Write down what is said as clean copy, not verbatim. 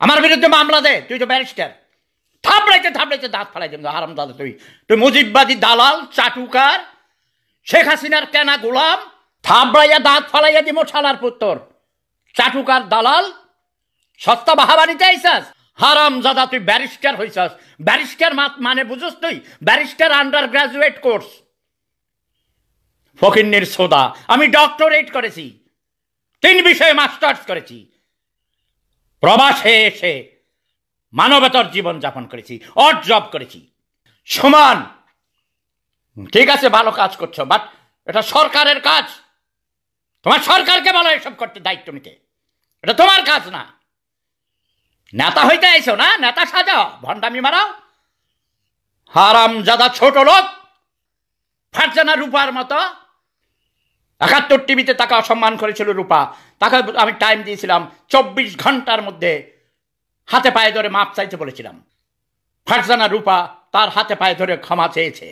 আমার বিরুদ্ধে মামলা দে, তুই তো ব্যারিস্টার। থাপড়াইতে দাঁত ফালাই দেব হারাম দাদা। তুই মুজিববাদী দালাল, চাটুকার, শেখ হাসিনার কেনা গোলাম। থাপড়াইয়া দাঁত ফালাইয়া দিব শালার পুত্তর। চাটুকার দালাল, সস্তা বাহাবানিতে আইসাস হারাম দাদা। তুই ব্যারিস্টার হইছাস। ব্যারিস্টার মানে বুঝস তুই? Barrister undergraduate course. ফকিন্নির সোদা। আমি ডক্টরেট করেছি, 3 বিষয়ে মাস্টার্স করেছি, প্রবাসে এসে মানবতার জীবন যাপন করেছি, অড জব করেছি সমান। ঠিক আছে, ভালো কাজ করছো, বাট এটা সরকারের কাজ। তোমার সরকারকে বলো এসব করতে, দায়িত্ব নিতে। এটা তোমার কাজ না। নেতা হইতে আইছো না, নেতা সাজাও, ভণ্ডামি মারাও। হারাম জাদা ছোট লোক, ফারজানা রূপার মতো। 71 টিভিতে তাকে অসম্মান করেছিল রূপা। তাকে আমি টাইম দিয়েছিলাম 24 ঘন্টার মধ্যে হাতে পায়ে ধরে মাপ চাইতে বলেছিলাম। ফারজানা রূপা তার হাতে পায়ে ধরে ক্ষমা চেয়েছে।